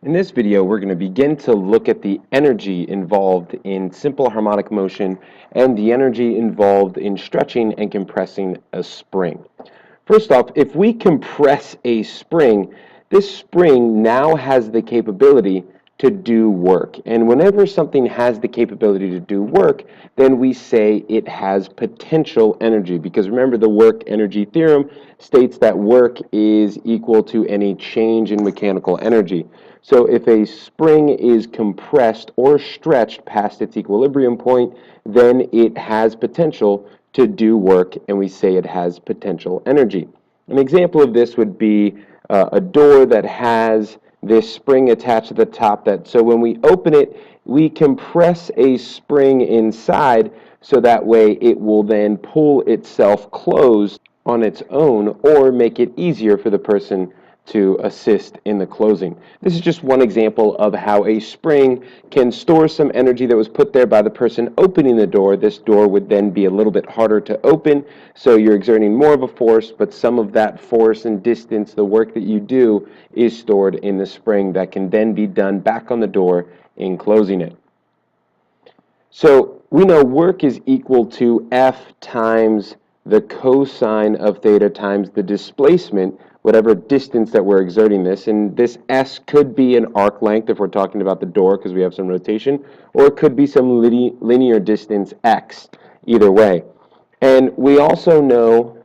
In this video, we're going to begin to look at the energy involved in simple harmonic motion and the energy involved in stretching and compressing a spring. First off, if we compress a spring, this spring now has the capability to do work. And whenever something has the capability to do work, then we say it has potential energy. Because remember, the work energy theorem states that work is equal to any change in mechanical energy. So if a spring is compressed or stretched past its equilibrium point, then it has potential to do work, and we say it has potential energy. An example of this would be a door that has this spring attached to the top, that so when we open it, we compress a spring inside so that way it will then pull itself closed on its own or make it easier for the person to assist in the closing. This is just one example of how a spring can store some energy that was put there by the person opening the door. This door would then be a little bit harder to open, so you're exerting more of a force, but some of that force and distance, the work that you do, is stored in the spring that can then be done back on the door in closing it. So we know work is equal to F times the cosine of theta times the displacement, whatever distance that we're exerting this. And this S could be an arc length if we're talking about the door because we have some rotation, or it could be some linear distance x, either way. And we also know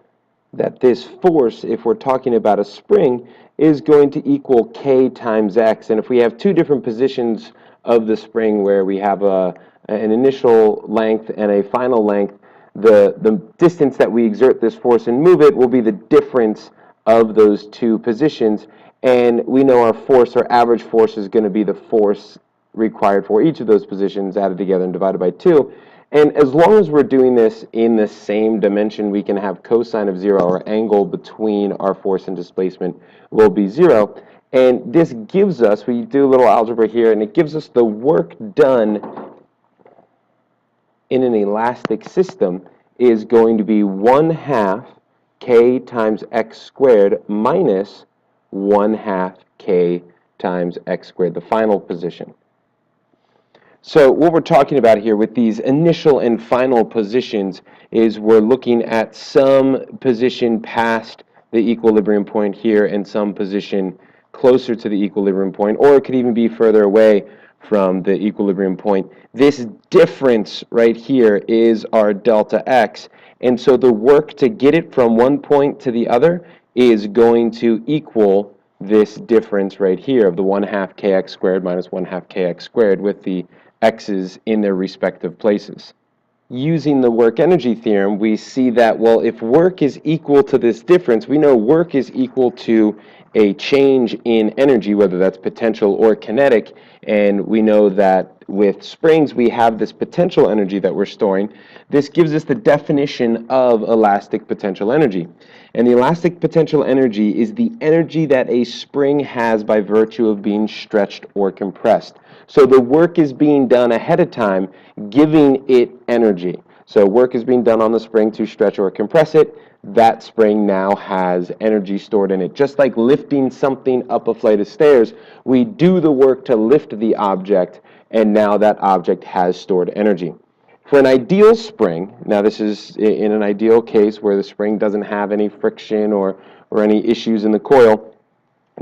that this force, if we're talking about a spring, is going to equal k times x. And if we have two different positions of the spring where we have an initial length and a final length, the distance that we exert this force and move it will be the difference of those two positions. And we know our force, our average force, is going to be the force required for each of those positions added together and divided by 2. And as long as we're doing this in the same dimension, we can have cosine of 0, or angle between our force and displacement will be 0. And this gives us, we do a little algebra here, and it gives us the work done in an elastic system is going to be 1/2 k times x squared minus 1/2 k times x squared, the final position. So what we're talking about here with these initial and final positions is we're looking at some position past the equilibrium point here and some position closer to the equilibrium point, or it could even be further away from the equilibrium point. This difference right here is our delta x, and so the work to get it from one point to the other is going to equal this difference right here of the 1/2 kx squared minus 1/2 kx squared with the x's in their respective places. Using the work energy theorem, we see that, well, if work is equal to this difference, we know work is equal to a change in energy, whether that's potential or kinetic, and we know that with springs we have this potential energy that we're storing. This gives us the definition of elastic potential energy. And the elastic potential energy is the energy that a spring has by virtue of being stretched or compressed. So the work is being done ahead of time, giving it energy. So work is being done on the spring to stretch or compress it. That spring now has energy stored in it. Just like lifting something up a flight of stairs, we do the work to lift the object, and now that object has stored energy. For an ideal spring, now this is in an ideal case where the spring doesn't have any friction or any issues in the coil,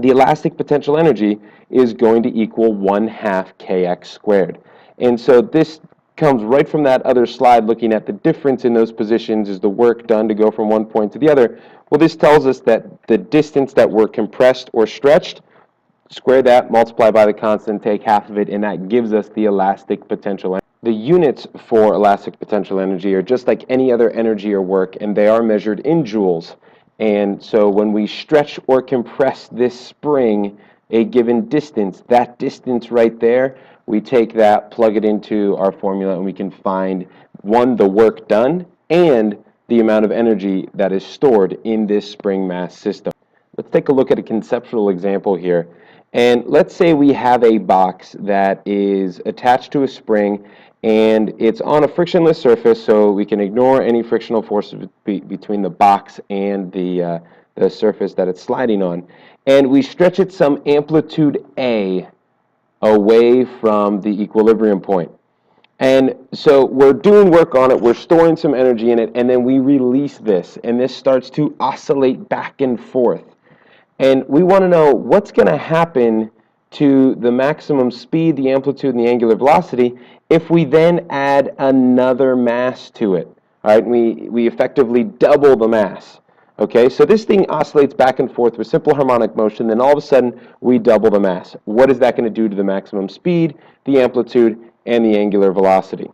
the elastic potential energy is going to equal 1/2 kx squared. And so this comes right from that other slide looking at the difference in those positions is the work done to go from one point to the other. Well, this tells us that the distance that we're compressed or stretched, square that, multiply by the constant, take half of it, and that gives us the elastic potential energy. The units for elastic potential energy are just like any other energy or work, and they are measured in joules. And so when we stretch or compress this spring a given distance, that distance right there, we take that, plug it into our formula, and we can find, one, the work done, and the amount of energy that is stored in this spring mass system. Let's take a look at a conceptual example here. And let's say we have a box that is attached to a spring and it's on a frictionless surface, so we can ignore any frictional forces between the box and the surface that it's sliding on. And we stretch it some amplitude A away from the equilibrium point. And so we're doing work on it, we're storing some energy in it, and then we release this, and this starts to oscillate back and forth. And we want to know what's going to happen to the maximum speed, the amplitude, and the angular velocity if we then add another mass to it. All right, we effectively double the mass. Okay, so this thing oscillates back and forth with simple harmonic motion, then all of a sudden we double the mass. What is that going to do to the maximum speed, the amplitude, and the angular velocity?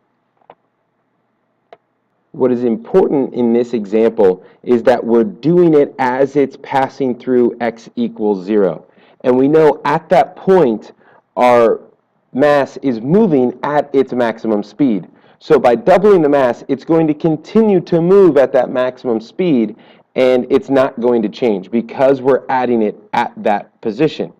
What is important in this example is that we're doing it as it's passing through x equals 0. And we know at that point our mass is moving at its maximum speed. So by doubling the mass, it's going to continue to move at that maximum speed, and it's not going to change because we're adding it at that position.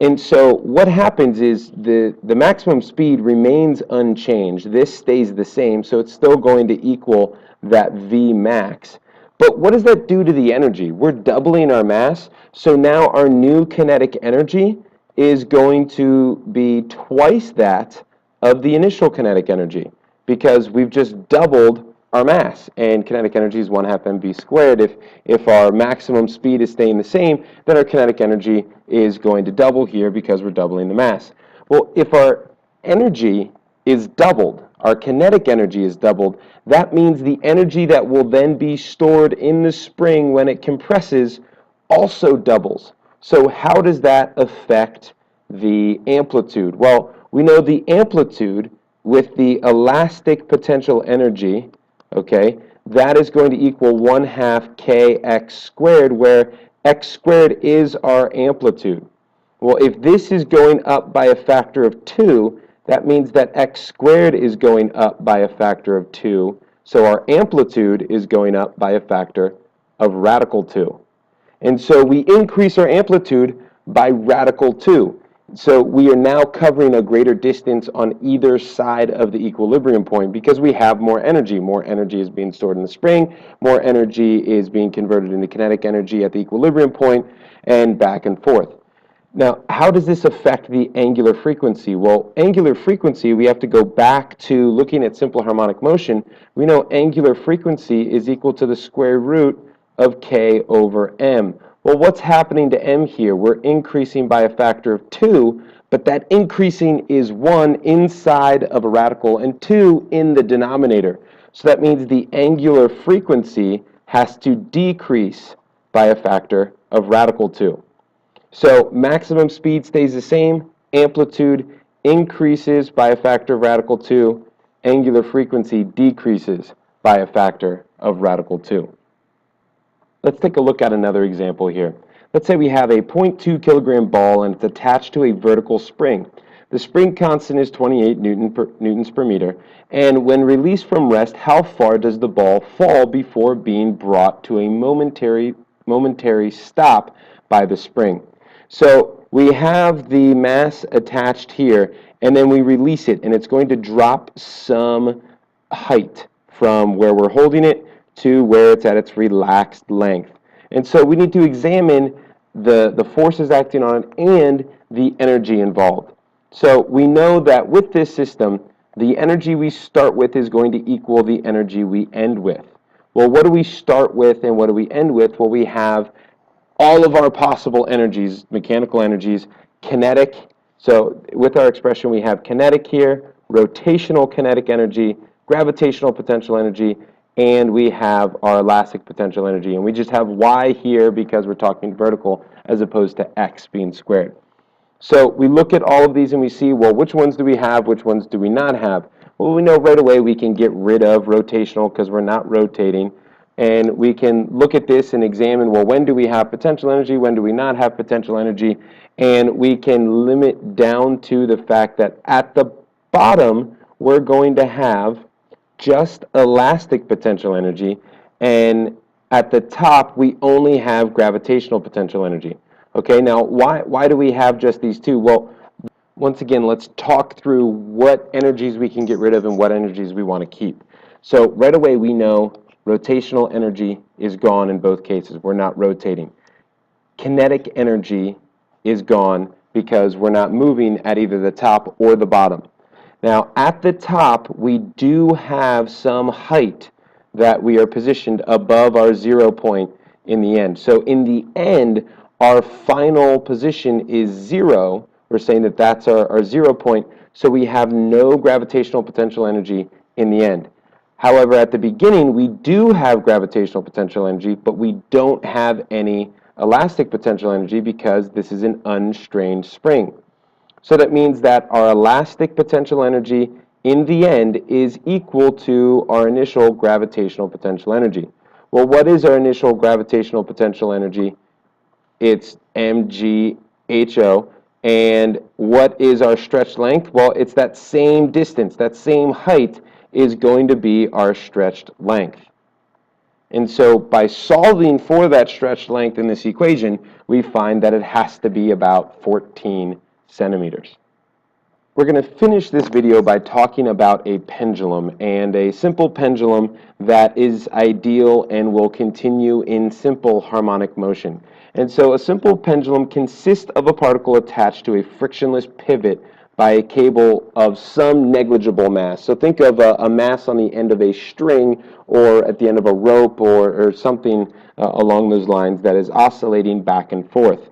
And so what happens is the maximum speed remains unchanged. This stays the same, so it's still going to equal that V max. But what does that do to the energy? We're doubling our mass, so now our new kinetic energy is going to be twice that of the initial kinetic energy because we've just doubled our mass, and kinetic energy is 1/2 mv squared. If our maximum speed is staying the same, then our kinetic energy is going to double here because we're doubling the mass. Well, if our energy is doubled, our kinetic energy is doubled, that means the energy that will then be stored in the spring when it compresses also doubles. So how does that affect the amplitude? Well, we know the amplitude with the elastic potential energy, okay, that is going to equal 1/2 kx squared, where x squared is our amplitude. Well, if this is going up by a factor of 2, that means that x squared is going up by a factor of 2, so our amplitude is going up by a factor of radical 2. And so we increase our amplitude by radical 2. So we are now covering a greater distance on either side of the equilibrium point because we have more energy. More energy is being stored in the spring, more energy is being converted into kinetic energy at the equilibrium point, and back and forth. Now, how does this affect the angular frequency? Well, angular frequency, we have to go back to looking at simple harmonic motion. We know angular frequency is equal to the square root of k over m. Well, what's happening to m here? We're increasing by a factor of 2, but that increasing is 1 inside of a radical and 2 in the denominator. So that means the angular frequency has to decrease by a factor of radical 2. So maximum speed stays the same, amplitude increases by a factor of radical 2, angular frequency decreases by a factor of radical 2. Let's take a look at another example here. Let's say we have a 0.2 kilogram ball and it's attached to a vertical spring. The spring constant is 28 newtons per meter, and when released from rest, how far does the ball fall before being brought to a momentary stop by the spring? So we have the mass attached here, and then we release it, and it's going to drop some height from where we're holding it to where it's at its relaxed length. And so we need to examine the forces acting on it and the energy involved. So we know that with this system, the energy we start with is going to equal the energy we end with. Well, what do we start with and what do we end with? Well, we have all of our possible energies, mechanical energies, kinetic. So with our expression, we have kinetic here, rotational kinetic energy, gravitational potential energy, and we have our elastic potential energy. And we just have y here because we're talking vertical as opposed to x being squared. So we look at all of these and we see, well, which ones do we have, which ones do we not have? Well, we know right away we can get rid of rotational because we're not rotating. And we can look at this and examine, well, when do we have potential energy, when do we not have potential energy? And we can limit down to the fact that at the bottom, we're going to have just elastic potential energy, and at the top, we only have gravitational potential energy. Okay, now why do we have just these two? Well, once again, let's talk through what energies we can get rid of and what energies we want to keep. So right away, we know rotational energy is gone in both cases. We're not rotating. Kinetic energy is gone because we're not moving at either the top or the bottom. Now, at the top, we do have some height that we are positioned above our 0 point in the end. So in the end, our final position is 0. We're saying that that's our 0 point, so we have no gravitational potential energy in the end. However, at the beginning, we do have gravitational potential energy, but we don't have any elastic potential energy because this is an unstrained spring. So that means that our elastic potential energy in the end is equal to our initial gravitational potential energy. Well, what is our initial gravitational potential energy? It's mgho. And what is our stretched length? Well, it's that same distance, that same height is going to be our stretched length. And so by solving for that stretched length in this equation, we find that it has to be about 14 centimeters. We're going to finish this video by talking about a pendulum, and a simple pendulum that is ideal and will continue in simple harmonic motion. And so a simple pendulum consists of a particle attached to a frictionless pivot by a cable of some negligible mass. So think of a mass on the end of a string or at the end of a rope or something along those lines that is oscillating back and forth.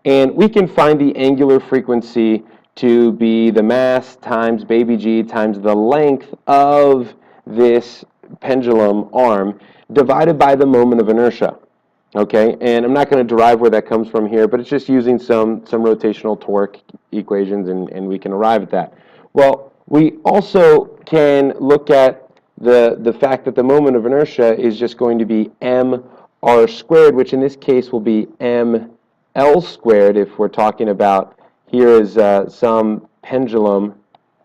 And we can find the angular frequency to be the mass times baby g times the length of this pendulum arm divided by the moment of inertia. Okay, and I'm not going to derive where that comes from here, but it's just using some rotational torque equations, and we can arrive at that. Well, we also can look at the fact that the moment of inertia is just going to be mr squared, which in this case will be ml squared if we're talking about here is some pendulum,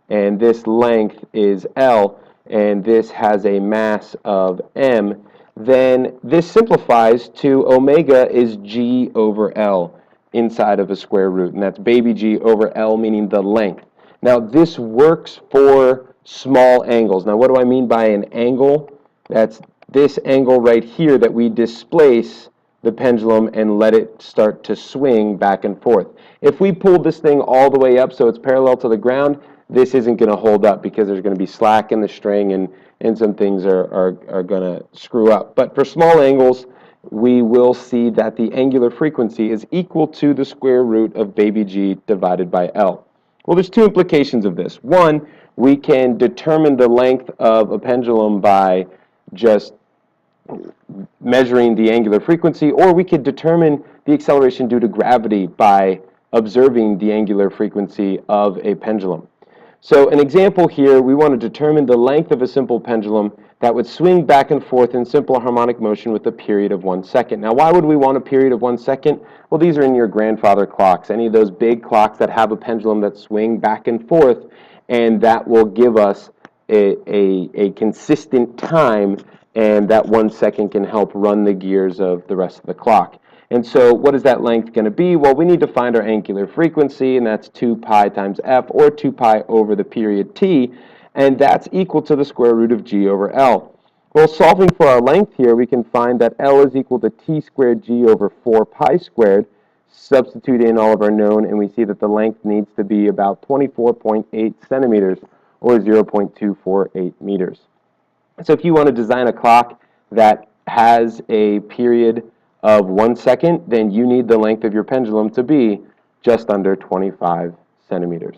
and this length is L, and this has a mass of m. Then this simplifies to omega is g over L inside of a square root, and that's baby g over L, meaning the length. Now, this works for small angles. Now, what do I mean by an angle? That's this angle right here that we displace the pendulum and let it start to swing back and forth. If we pulled this thing all the way up so it's parallel to the ground, this isn't going to hold up because there's going to be slack in the string and some things are going to screw up. But for small angles, we will see that the angular frequency is equal to the square root of baby g divided by L. Well, there's two implications of this. One, we can determine the length of a pendulum by just measuring the angular frequency, or we could determine the acceleration due to gravity by observing the angular frequency of a pendulum. So an example here, we want to determine the length of a simple pendulum that would swing back and forth in simple harmonic motion with a period of 1 second. Now, why would we want a period of 1 second? Well, these are in your grandfather clocks, any of those big clocks that have a pendulum that swing back and forth, and that will give us a consistent time, and that 1 second can help run the gears of the rest of the clock. And so what is that length going to be? Well, we need to find our angular frequency, and that's 2 pi times f, or 2 pi over the period t, and that's equal to the square root of g over L. Well, solving for our length here, we can find that L is equal to t squared g over 4 pi squared. Substitute in all of our known, and we see that the length needs to be about 24.8 centimeters, or 0.248 meters. So if you want to design a clock that has a period of 1 second, then you need the length of your pendulum to be just under 25 centimeters.